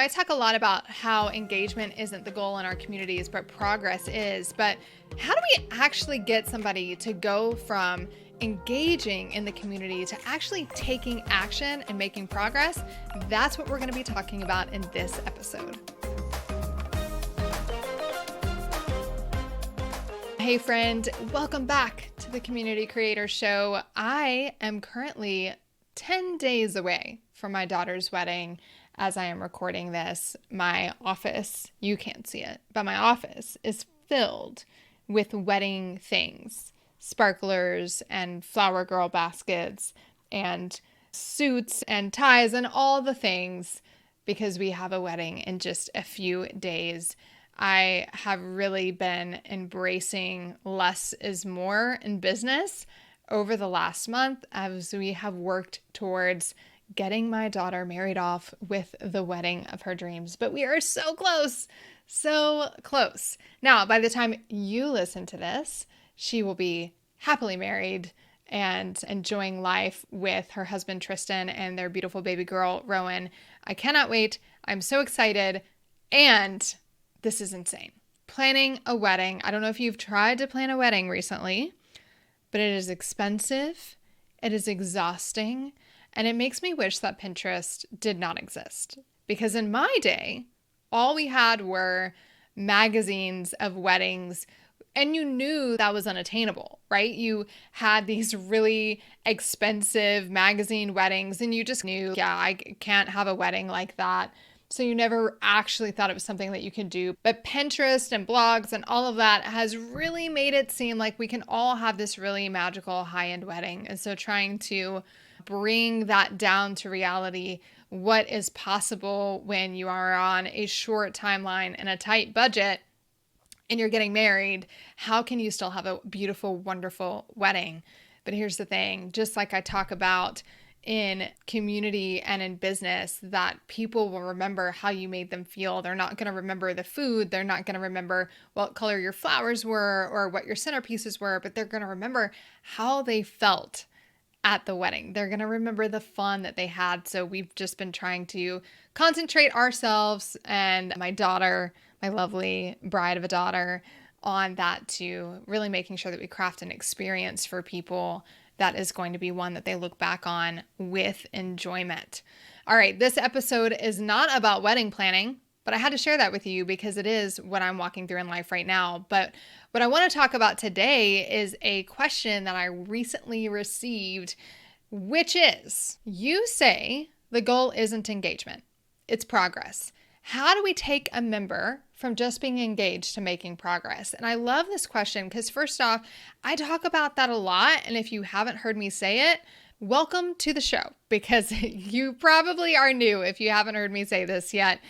I talk a lot about how engagement isn't the goal in our communities, but progress is. But how do we actually get somebody to go from engaging in the community to actually taking action and making progress? That's what we're going to be talking about in this episode. Hey friend, welcome back to the Community Creator Show. I am currently 10 days away from my daughter's wedding. As I am recording this, my office, you can't see it, but my office is filled with wedding things, sparklers and flower girl baskets and suits and ties and all the things because we have a wedding in just a few days. I have really been embracing less is more in business over the last month as we have worked towards getting my daughter married off with the wedding of her dreams. But we are so close, so close. Now, by the time you listen to this, she will be happily married and enjoying life with her husband, Tristan, and their beautiful baby girl, Rowan. I cannot wait. I'm so excited. And this is insane. Planning a wedding. I don't know if you've tried to plan a wedding recently, but it is expensive. It is exhausting. And it makes me wish that Pinterest did not exist. Because in my day, all we had were magazines of weddings, and you knew that was unattainable, right? You had these really expensive magazine weddings, and you just knew, yeah, I can't have a wedding like that. So you never actually thought it was something that you could do. But Pinterest and blogs and all of that has really made it seem like we can all have this really magical high-end wedding. And so trying to bring that down to reality, what is possible when you are on a short timeline and a tight budget and you're getting married, how can you still have a beautiful, wonderful wedding? But here's the thing, just like I talk about in community and in business, that people will remember how you made them feel. They're not going to remember the food. They're not going to remember what color your flowers were or what your centerpieces were, but they're going to remember how they felt at the wedding. They're going to remember the fun that they had. So we've just been trying to concentrate ourselves and my daughter, my lovely bride of a daughter, on that, to really making sure that we craft an experience for people that is going to be one that they look back on with enjoyment. All right, this episode is not about wedding planning, but I had to share that with you because it is what I'm walking through in life right now. But what I want to talk about today is a question that I recently received, which is, you say the goal isn't engagement, it's progress. How do we take a member from just being engaged to making progress? And I love this question because first off, I talk about that a lot. And if you haven't heard me say it, welcome to the show, because you probably are new if you haven't heard me say this yet.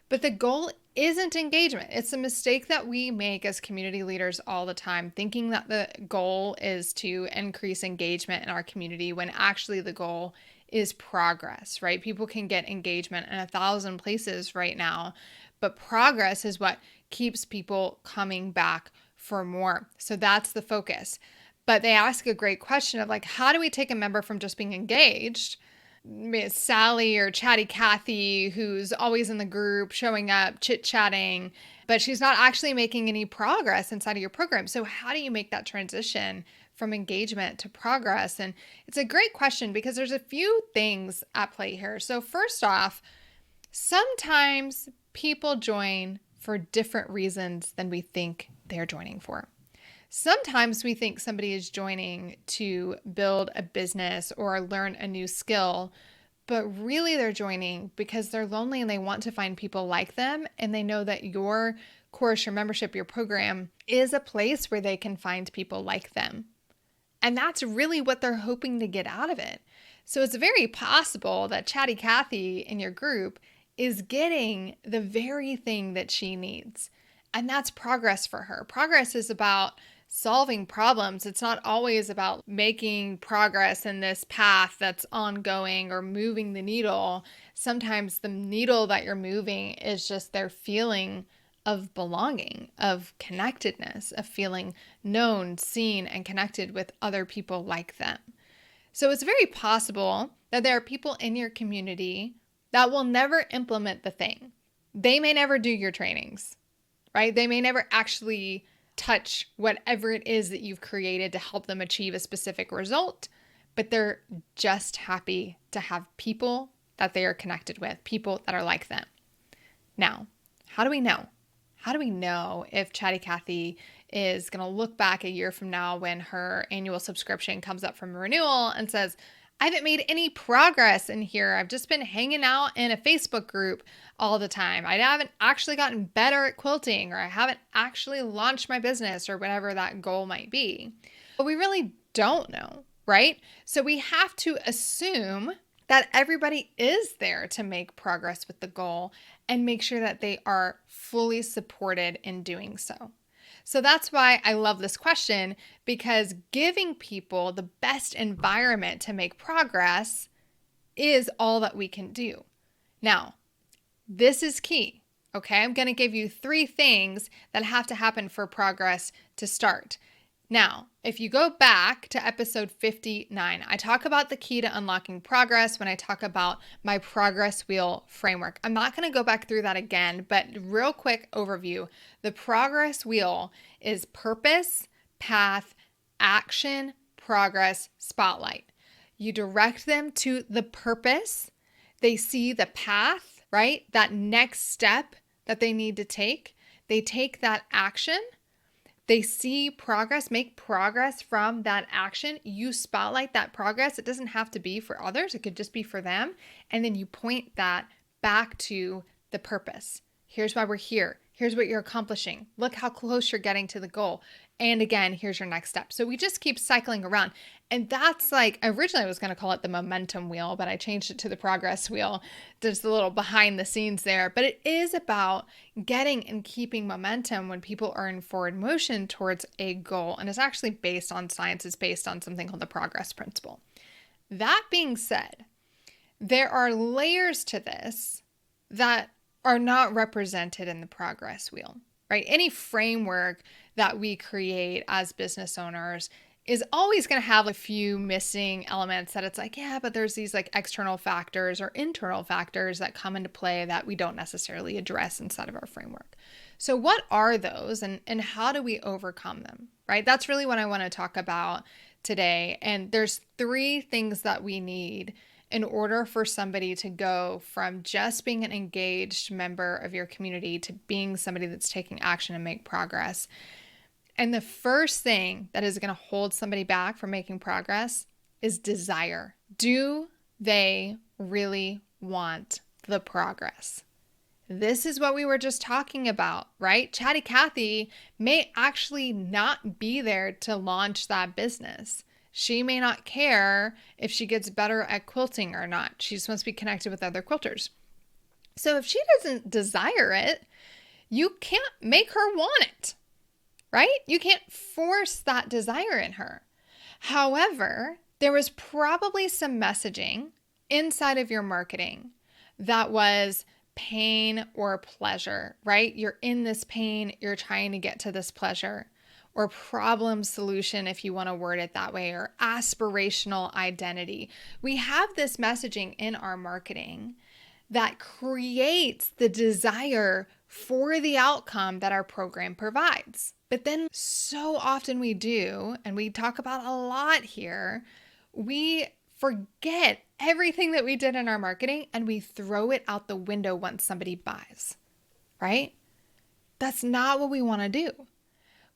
But the goal isn't engagement. It's a mistake that we make as community leaders all the time, thinking that the goal is to increase engagement in our community when actually the goal is progress, right? People can get engagement in 1,000 places right now, but progress is what keeps people coming back for more. So that's the focus. But they ask a great question of like, how do we take a member from just being engaged, Miss Sally or Chatty Cathy, who's always in the group, showing up, chit-chatting, but she's not actually making any progress inside of your program. So how do you make that transition from engagement to progress? And it's a great question because there's a few things at play here. So first off, sometimes people join for different reasons than we think they're joining for. Sometimes we think somebody is joining to build a business or learn a new skill, but really they're joining because they're lonely and they want to find people like them. And they know that your course, your membership, your program is a place where they can find people like them. And that's really what they're hoping to get out of it. So it's very possible that Chatty Cathy in your group is getting the very thing that she needs. And that's progress for her. Progress is about solving problems. It's not always about making progress in this path that's ongoing or moving the needle. Sometimes the needle that you're moving is just their feeling of belonging, of connectedness, of feeling known, seen, and connected with other people like them. So it's very possible that there are people in your community that will never implement the thing. they may never do your trainings, right? They may never actually touch whatever it is that you've created to help them achieve a specific result, but they're just happy to have people that they are connected with, people that are like them. Now, how do we know? How do we know if Chatty Cathy is going to look back a year from now when her annual subscription comes up from renewal and says, I haven't made any progress in here. I've just been hanging out in a Facebook group all the time. I haven't actually gotten better at quilting, or I haven't actually launched my business, or whatever that goal might be. But we really don't know, right? So we have to assume that everybody is there to make progress with the goal and make sure that they are fully supported in doing so. So that's why I love this question, because giving people the best environment to make progress is all that we can do. Now, this is key, okay? I'm going to give you 3 things that have to happen for progress to start. Now, if you go back to episode 59, I talk about the key to unlocking progress when I talk about my progress wheel framework. I'm not going to go back through that again, but real quick overview. The progress wheel is purpose, path, action, progress, spotlight. You direct them to the purpose. They see the path, right? That next step that they need to take. They take that action. They see progress, make progress from that action. You spotlight that progress. It doesn't have to be for others. It could just be for them. And then you point that back to the purpose. Here's why we're here. Here's what you're accomplishing. Look how close you're getting to the goal. And again, here's your next step. So we just keep cycling around. And that's like, originally I was going to call it the momentum wheel, but I changed it to the progress wheel. There's a little behind the scenes there. But it is about getting and keeping momentum when people are in forward motion towards a goal. And it's actually based on science. It's based on something called the progress principle. That being said, there are layers to this that are not represented in the progress wheel, right? Any framework that we create as business owners is always going to have a few missing elements that it's like, yeah, but there's these like external factors or internal factors that come into play that we don't necessarily address inside of our framework. So what are those, and how do we overcome them, right? That's really what I want to talk about today. And there's 3 things that we need in order for somebody to go from just being an engaged member of your community to being somebody that's taking action and make progress. And the first thing that is going to hold somebody back from making progress is desire. Do they really want the progress? This is what we were just talking about, right? Chatty Cathy may actually not be there to launch that business. She may not care if she gets better at quilting or not. She just wants to be connected with other quilters. So if she doesn't desire it, you can't make her want it, right? You can't force that desire in her. However, there was probably some messaging inside of your marketing that was pain or pleasure, right? You're in this pain, you're trying to get to this pleasure. Or problem solution, if you want to word it that way, or aspirational identity. We have this messaging in our marketing that creates the desire for the outcome that our program provides. But then so often we do, and we talk about a lot here, we forget everything that we did in our marketing and we throw it out the window once somebody buys, right? That's not what we want to do.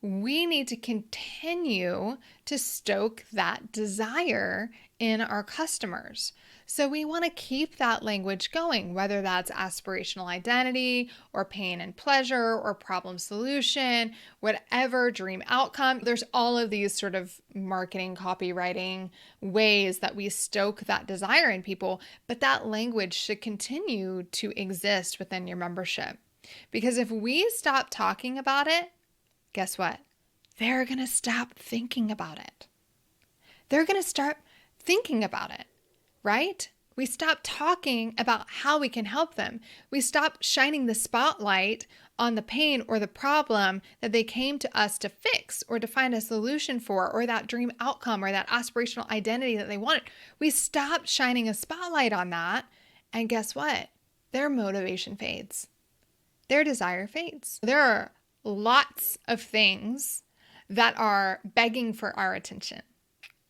We need to continue to stoke that desire in our customers. So we want to keep that language going, whether that's aspirational identity or pain and pleasure or problem solution, whatever dream outcome. There's all of these sort of marketing copywriting ways that we stoke that desire in people, but that language should continue to exist within your membership. Because if we stop talking about it, guess what? They're going to stop thinking about it. They're going to start thinking about it, right? We stop talking about how we can help them. We stop shining the spotlight on the pain or the problem that they came to us to fix or to find a solution for, or that dream outcome or that aspirational identity that they wanted. We stop shining a spotlight on that. And guess what? Their motivation fades. their desire fades. There are lots of things that are begging for our attention,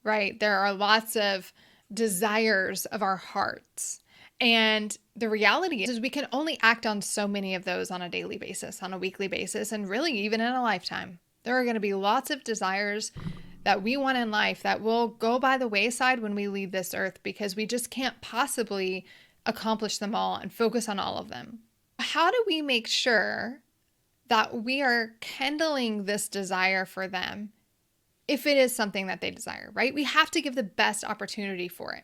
right? There are lots of desires of our hearts. And the reality is we can only act on so many of those on a daily basis, on a weekly basis, and really even in a lifetime. There are going to be lots of desires that we want in life that will go by the wayside when we leave this earth because we just can't possibly accomplish them all and focus on all of them. How do we make sure that we are kindling this desire for them if it is something that they desire, right? We have to give the best opportunity for it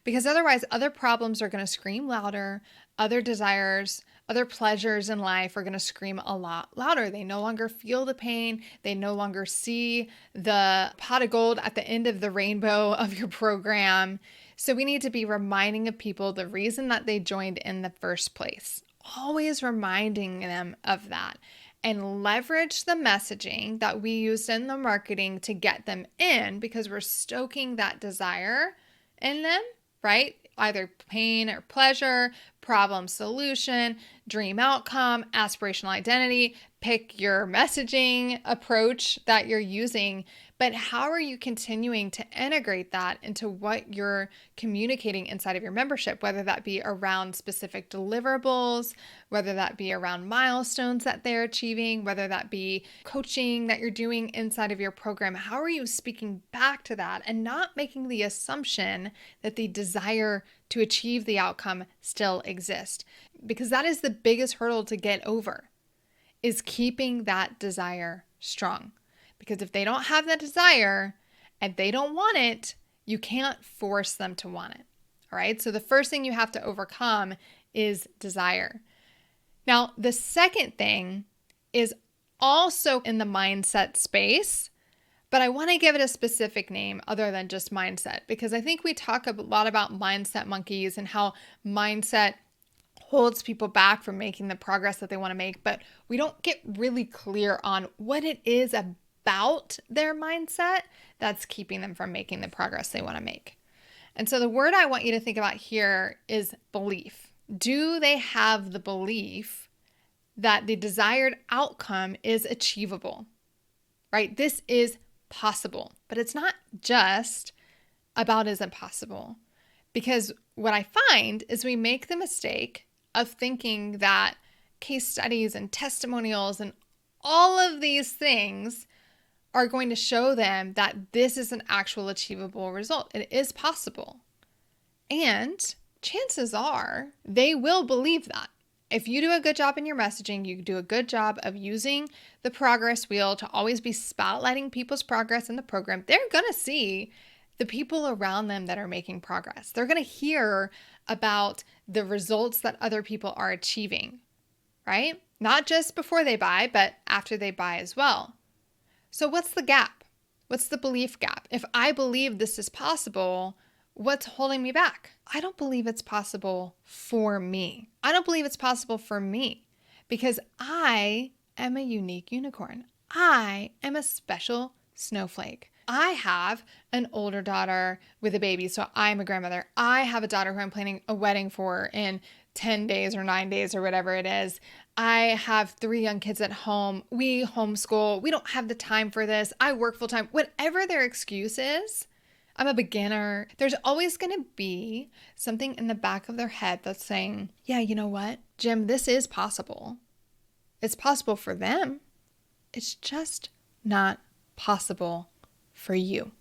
because otherwise other problems are going to scream louder, other desires, other pleasures in life are going to scream a lot louder. They no longer feel the pain. They no longer see the pot of gold at the end of the rainbow of your program. So we need to be reminding of people the reason that they joined in the first place, always reminding them of that. And leverage the messaging that we used in the marketing to get them in because we're stoking that desire in them, right? Either pain or pleasure, problem solution, dream outcome, aspirational identity. Pick your messaging approach that you're using, but how are you continuing to integrate that into what you're communicating inside of your membership, whether that be around specific deliverables, whether that be around milestones that they're achieving, whether that be coaching that you're doing inside of your program. How are you speaking back to that and not making the assumption that the desire to achieve the outcome still exists? Because that is the biggest hurdle to get over, is keeping that desire strong. Because if they don't have that desire and they don't want it, you can't force them to want it. All right. So the first thing you have to overcome is desire. Now, the second thing is also in the mindset space, but I want to give it a specific name other than just mindset, because I think we talk a lot about mindset monkeys and how mindset holds people back from making the progress that they want to make, but we don't get really clear on what it is about their mindset that's keeping them from making the progress they want to make. And so the word I want you to think about here is belief. Do they have the belief that the desired outcome is achievable, right? This is possible, but it's not just about is it possible, because what I find is we make the mistake of thinking that case studies and testimonials and all of these things are going to show them that this is an actual achievable result. It is possible. And chances are they will believe that. If you do a good job in your messaging, you do a good job of using the progress wheel to always be spotlighting people's progress in the program, they're going to see the people around them that are making progress. They're going to hear about the results that other people are achieving, right? Not just before they buy, but after they buy as well. So what's the gap? What's the belief gap? If I believe this is possible, what's holding me back? I don't believe it's possible for me. I don't believe it's possible for me because I am a unique unicorn. I am a special snowflake. I have an older daughter with a baby, so I'm a grandmother. I have a daughter who I'm planning a wedding for in 10 days or 9 days or whatever it is. I have 3 young kids at home. We homeschool. We don't have the time for this. I work full time. Whatever their excuse is, I'm a beginner. There's always going to be something in the back of their head that's saying, yeah, you know what, Jim, this is possible. It's possible for them. It's just not possible for you.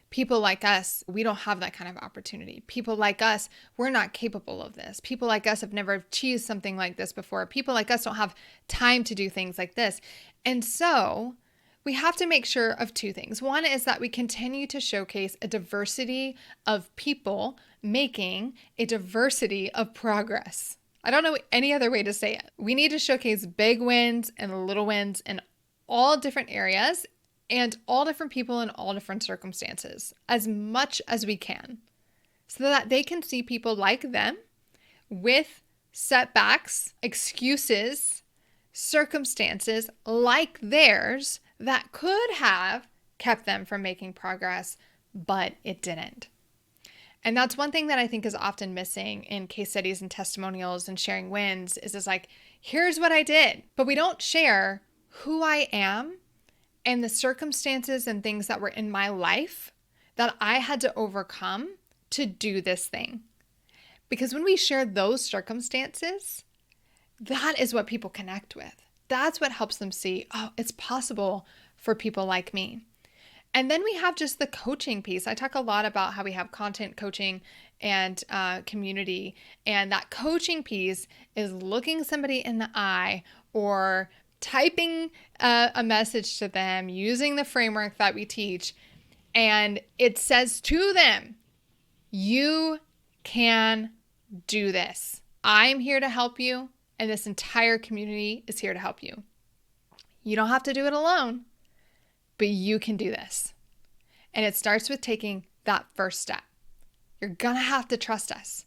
People like us, we don't have that kind of opportunity. People like us, we're not capable of this. People like us have never achieved something like this before. People like us don't have time to do things like this. And so we have to make sure of 2 things. One is that we continue to showcase a diversity of people making a diversity of progress. I don't know any other way to say it. We need to showcase big wins and little wins in all different areas and all different people in all different circumstances as much as we can so that they can see people like them with setbacks, excuses, circumstances like theirs that could have kept them from making progress, but it didn't. And that's one thing that I think is often missing in case studies and testimonials and sharing wins is it's like, here's what I did. But we don't share who I am and the circumstances and things that were in my life that I had to overcome to do this thing. Because when we share those circumstances, that is what people connect with. That's what helps them see, oh, it's possible for people like me. And then we have just the coaching piece. I talk a lot about how we have content coaching and community. And that coaching piece is looking somebody in the eye or typing a message to them using the framework that we teach. And it says to them, you can do this. I'm here to help you. And this entire community is here to help you. You don't have to do it alone, but you can do this. And it starts with taking that first step. You're going to have to trust us.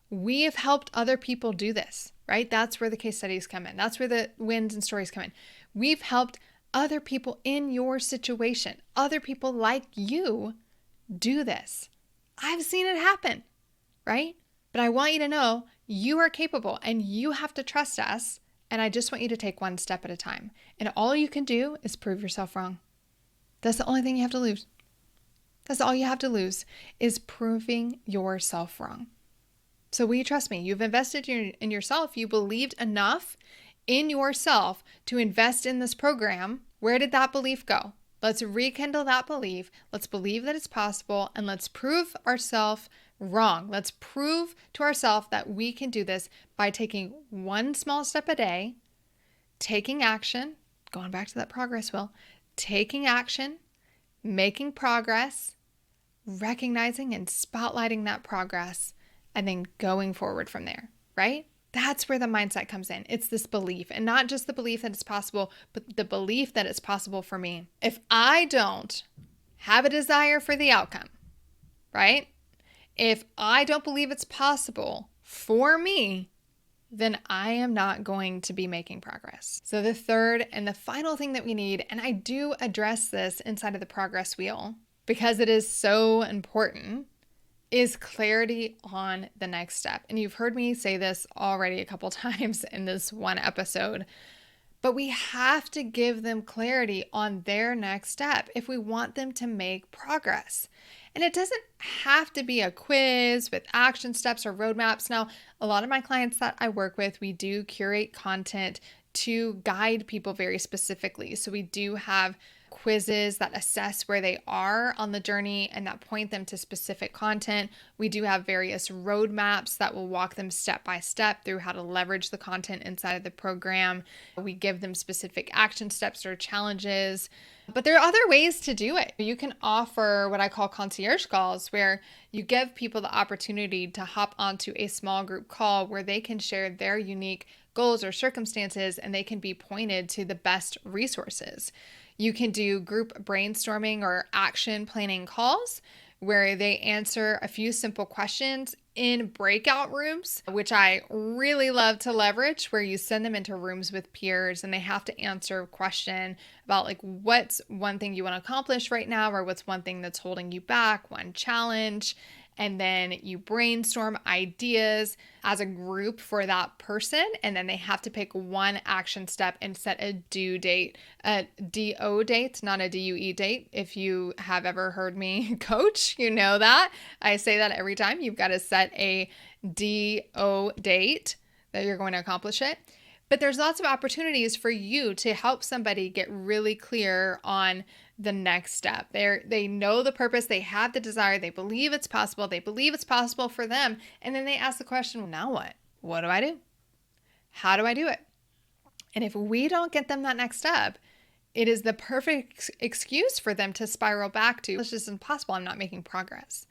We have helped other people do this, right? That's where the case studies come in. That's where the wins and stories come in. We've helped other people in your situation, other people like you do this. I've seen it happen, right? But I want you to know you are capable and you have to trust us. And I just want you to take one step at a time. And all you can do is prove yourself wrong. That's the only thing you have to lose. That's all you have to lose is proving yourself wrong. So will you trust me? You've invested in yourself. You believed enough in yourself to invest in this program. Where did that belief go? Let's rekindle that belief. Let's believe that it's possible and let's prove ourselves wrong. Let's prove to ourselves that we can do this by taking one small step a day, taking action, going back to that progress wheel, taking action, making progress, recognizing and spotlighting that progress, and then going forward from there, right? That's where the mindset comes in. It's this belief, and not just the belief that it's possible, but the belief that it's possible for me. If I don't have a desire for the outcome, right? If I don't believe it's possible for me, then I am not going to be making progress. So the third and the final thing that we need, and I do address this inside of the progress wheel because it is so important, is clarity on the next step. And you've heard me say this already a couple times in this one episode, but we have to give them clarity on their next step if we want them to make progress. And it doesn't have to be a quiz with action steps or roadmaps. Now, a lot of my clients that I work with, we do curate content to guide people very specifically. So we do have quizzes that assess where they are on the journey and that point them to specific content. We do have various roadmaps that will walk them step by step through how to leverage the content inside of the program. We give them specific action steps or challenges. But there are other ways to do it. You can offer what I call concierge calls, where you give people the opportunity to hop onto a small group call where they can share their unique goals or circumstances and they can be pointed to the best resources. You can do group brainstorming or action planning calls where they answer a few simple questions in breakout rooms, which I really love to leverage, where you send them into rooms with peers and they have to answer a question about like what's one thing you want to accomplish right now, or what's one thing that's holding you back, one challenge. And then you brainstorm ideas as a group for that person. And then they have to pick one action step and set a due date, a DO date, not a DUE date. If you have ever heard me coach, you know that. I say that every time. You've got to set a DO date that you're going to accomplish it. But there's lots of opportunities for you to help somebody get really clear on the next step. They know the purpose, they have the desire, they believe it's possible for them. And then they ask the question, well, now what? What do I do? How do I do it? And if we don't get them that next step, it is the perfect excuse for them to spiral back to, it's just impossible, I'm not making progress.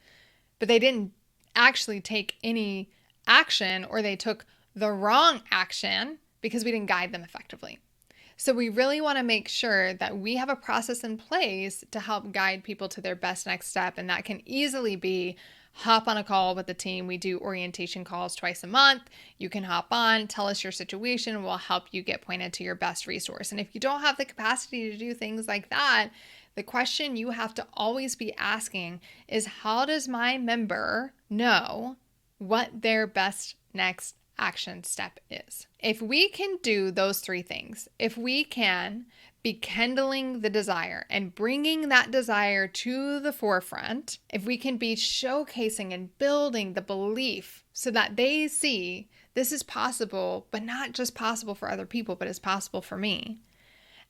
But they didn't actually take any action, or they took the wrong action because we didn't guide them effectively. So we really want to make sure that we have a process in place to help guide people to their best next step. And that can easily be hop on a call with the team. We do orientation calls twice a month. You can hop on, tell us your situation. We'll help you get pointed to your best resource. And if you don't have the capacity to do things like that, The question you have to always be asking is, how does my member know what their best next action step is? If we can do those three things, if we can be kindling the desire and bringing that desire to the forefront, if we can be showcasing and building the belief so that they see this is possible, but not just possible for other people, but it's possible for me.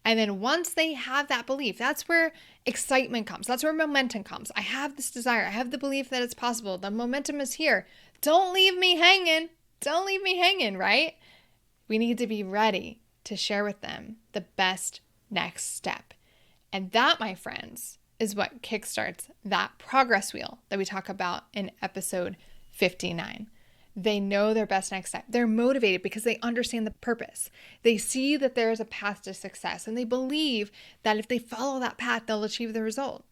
And then once they have that belief, that's where excitement comes. That's where momentum comes. I have this desire. I have the belief that it's possible. The momentum is here. Don't leave me hanging. Don't leave me hanging, right? We need to be ready to share with them the best next step. And that, my friends, is what kickstarts that progress wheel that we talk about in episode 59. They know their best next step. They're motivated because they understand the purpose. They see that there is a path to success, and they believe that if they follow that path, they'll achieve the result.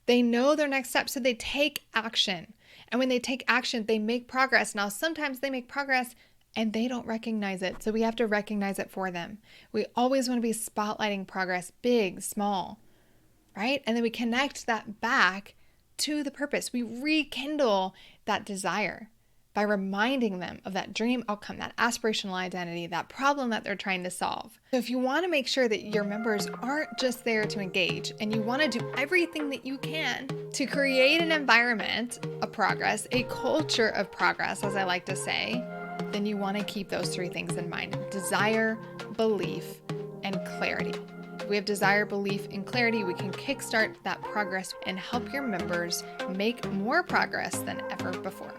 They know their next step, so they take action. And when they take action, they make progress. Now, sometimes they make progress and they don't recognize it, so we have to recognize it for them. We always want to be spotlighting progress, big, small, right? And then we connect that back to the purpose. We rekindle that desire by reminding them of that dream outcome, that aspirational identity, that problem that they're trying to solve. So if you want to make sure that your members aren't just there to engage, and you want to do everything that you can to create an environment of progress, a culture of progress, as I like to say, then you want to keep those three things in mind: desire, belief, and clarity. If we have desire, belief, and clarity, we can kickstart that progress and help your members make more progress than ever before.